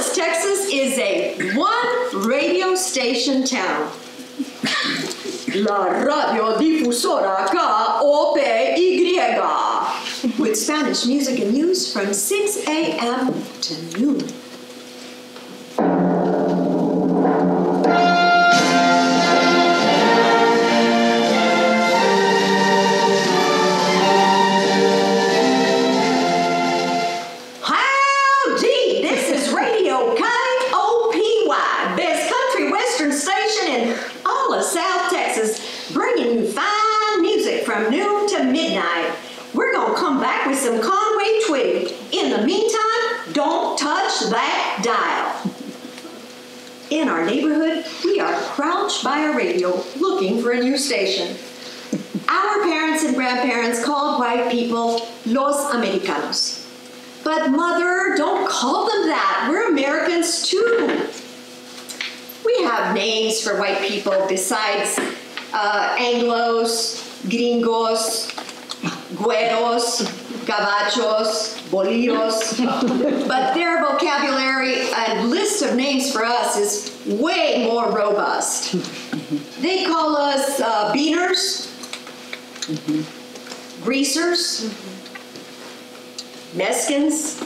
Dallas, Texas is a one radio station town. La Radio Difusora KOPY. With Spanish music and news from 6 a.m. to noon. Howdy! This is Radio KOPY, best country western station in all of South Texas, bringing you fine music from noon to midnight. We're going to come back with some Conway Twitty. In the meantime, don't touch that dial. In our neighborhood, we are crouched by a radio looking for a new station. Our parents and grandparents called white people Los Americanos. But Mother, don't call them that. We're Americans too. We have names for white people besides Anglos, Gringos, Güeros, Gabachos, Bolillos, but their vocabulary and list of names for us is way more robust. They call us beaners, greasers, Mexicans,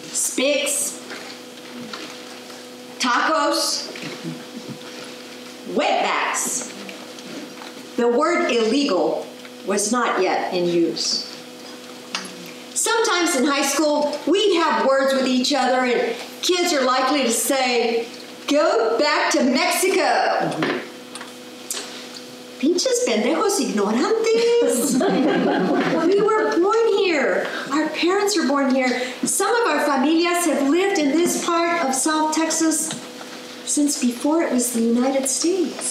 spics, tacos, wetbacks. The word illegal was not yet in use. Sometimes in high school, we'd have words with each other and kids are likely to say, "Go back to Mexico." Pinches pendejos ignorantes. We were born here. Our parents were born here. Some of our familias have lived in this part of South Texas since before it was the United States.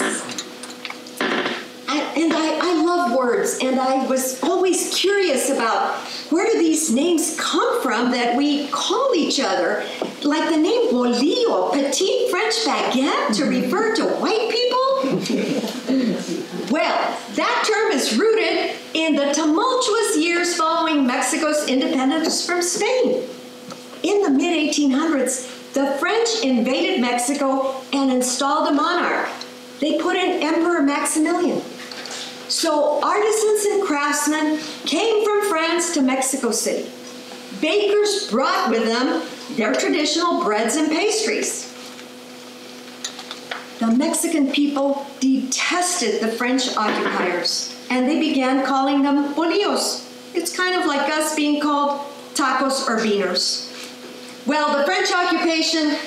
And I love words, and I was always curious about where do these names come from that we call each other, like the name bolillo, petite French baguette, to refer to white people? Well, that term is rooted in the tumultuous years following Mexico's independence from Spain. In the mid-1800s, the French invaded Mexico and installed a monarch. They put in Emperor Maximilian. So artisans and craftsmen came from France to Mexico City. Bakers brought with them their traditional breads and pastries. The Mexican people detested the French occupiers, and they began calling them bolillos. It's kind of like us being called tacos or beaners. Well, the French occupation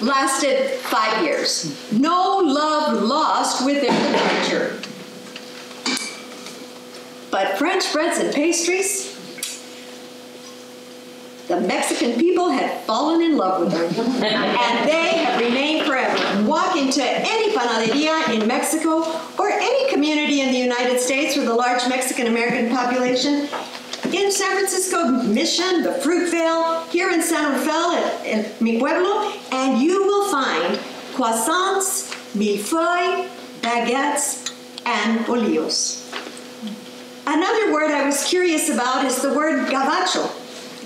lasted 5 years. No love lost within the culture. But French breads and pastries, the Mexican people had fallen in love with them, and they have remained forever. Walk into any panaderia in Mexico or any community in the United States with a large Mexican-American population, in San Francisco Mission, the Fruitvale, here in San Rafael, in mi pueblo, and you will find croissants, millefeuilles, baguettes, and bolillos. Another word I was curious about is the word gabacho.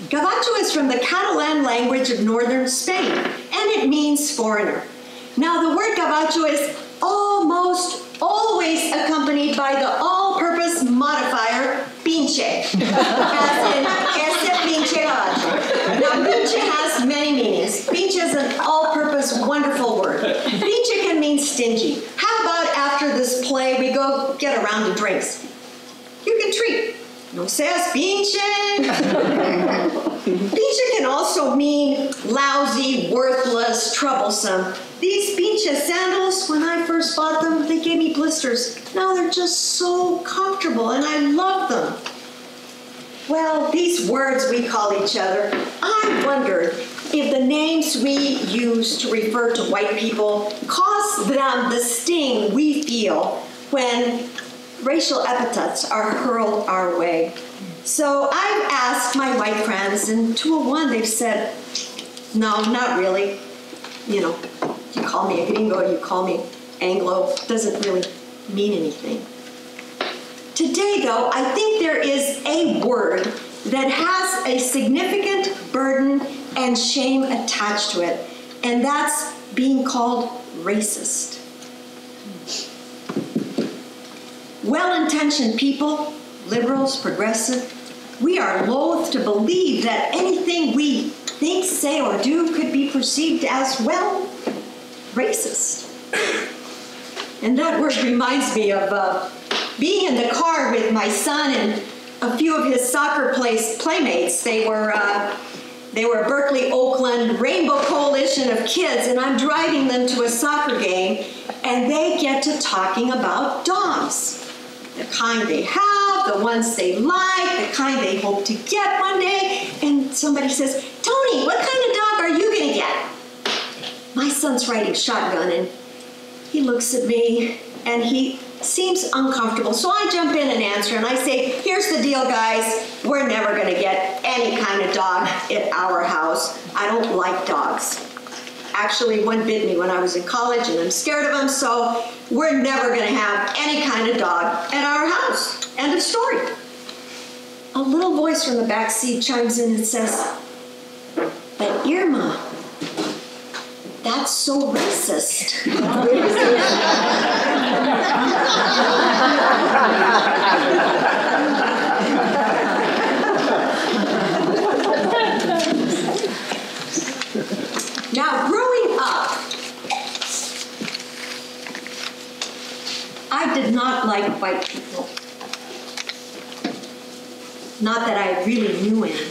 Gabacho is from the Catalan language of northern Spain, and it means foreigner. Now, the word gabacho is almost always accompanied by the all-purpose modifier pinche, as in ese pinche gabacho. Now, pinche has many meanings. Pinche is an all-purpose wonderful word. Pinche can mean stingy. How about after this play we go get a round of drinks? You can treat. No seas pinche. Pinche can also mean lousy, worthless, troublesome. These pinche sandals, when I first bought them, they gave me blisters. Now they're just so comfortable, and I love them. Well, these words we call each other, I wonder if the names we use to refer to white people cause them the sting we feel when racial epithets are hurled our way. So I've asked my white friends, and 2 of 1, they've said, no, not really. You know, you call me a gringo, you call me Anglo, doesn't really mean anything. Today, though, I think there is a word that has a significant burden and shame attached to it, and that's being called racist. Well-intentioned people, liberals, progressive, we are loath to believe that anything we think, say, or do could be perceived as, well, racist. And that word reminds me of being in the car with my son and a few of his soccer playmates. They were Berkeley, Oakland, Rainbow Coalition of kids, and I'm driving them to a soccer game, and they get to talking about dogs. The kind they have, the ones they like, the kind they hope to get one day. And somebody says, "Tony, what kind of dog are you gonna get?" My son's riding shotgun, and he looks at me, and he seems uncomfortable. So I jump in and answer, and I say, "Here's the deal, guys. We're never gonna get any kind of dog at our house. I don't like dogs. Actually, one bit me when I was in college, and I'm scared of them, so we're never going to have any kind of dog at our house." End of story. A little voice from the back seat chimes in and says, "But Irma, that's so racist." Now, growing up, I did not like white people. Not that I really knew any.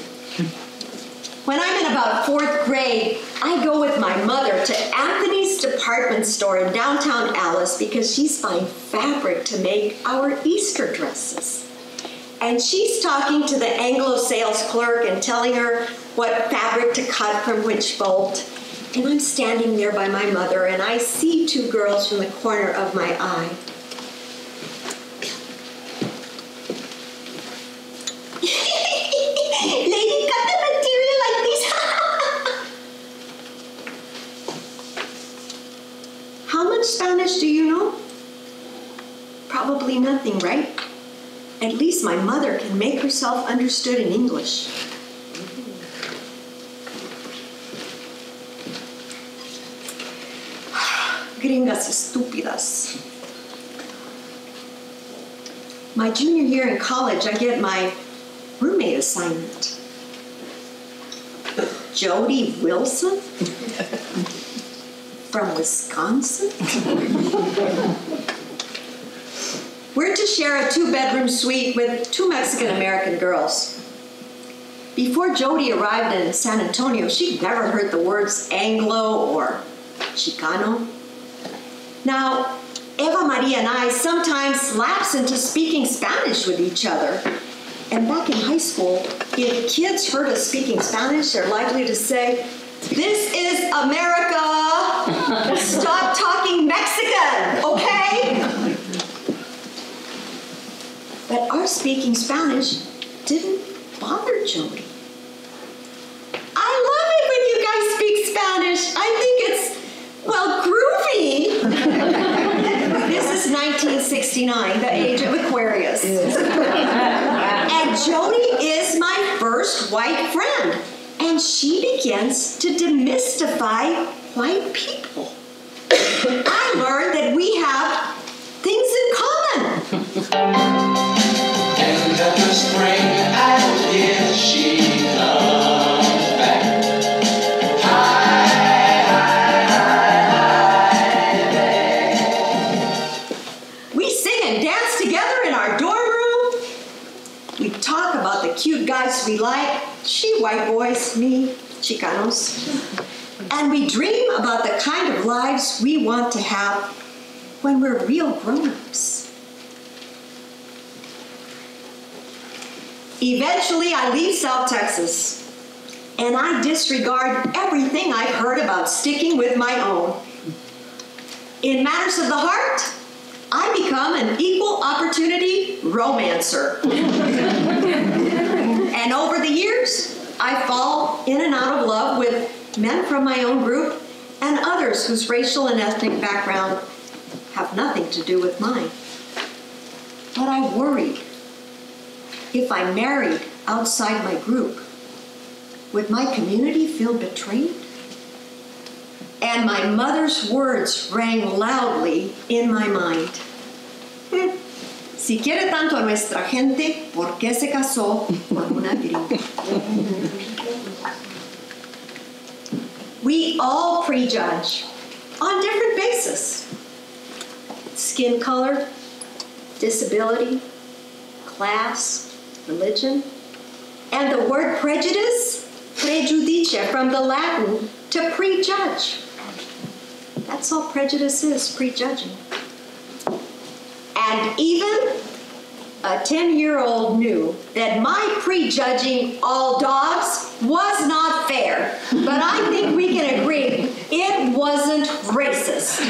When I'm in about 4th grade, I go with my mother to Anthony's department store in downtown Alice because she's buying fabric to make our Easter dresses. And she's talking to the Anglo sales clerk and telling her what fabric to cut from which bolt. And I'm standing there by my mother, and I see 2 girls from the corner of my eye. "Lady, cut the material like this." How much Spanish do you know? Probably nothing, right? At least my mother can make herself understood in English. Gringas estúpidas. My junior year in college, I get my roommate assignment. Jody Wilson from Wisconsin. We're to share a 2-bedroom suite with 2 Mexican-American girls. Before Jody arrived in San Antonio, she'd never heard the words Anglo or Chicano. Now, Eva Maria and I sometimes lapse into speaking Spanish with each other. And back in high school, if kids heard us speaking Spanish, they're likely to say, "This is America! Stop talking Mexican, okay?" But our speaking Spanish didn't bother Jody. "I love it when you guys speak Spanish. I think it's, well, groovy." This is 1969, the age of Aquarius. And Jody is my first white friend. And she begins to demystify white people. I learned that we have things in common. End of the spring, and here she comes back. Hi, We sing and dance together in our dorm room. We talk about the cute guys we like. She white boys, me Chicanos. And we dream about the kind of lives we want to have when we're real grown-ups. Eventually, I leave South Texas, and I disregard everything I've heard about sticking with my own. In matters of the heart, I become an equal opportunity romancer. And over the years, I fall in and out of love with men from my own group and others whose racial and ethnic background have nothing to do with mine. But I worried if I married outside my group, would my community feel betrayed? And my mother's words rang loudly in my mind. Si quiere tanto a nuestra gente, ¿por qué se casó con una gringa? We all prejudge on different bases. Skin color, disability, class, religion, and the word prejudice, prejudicia, from the Latin to prejudge. That's all prejudice is, prejudging. And even a 10-year-old knew that my prejudging all dogs was not fair. But I think we can agree it wasn't racist.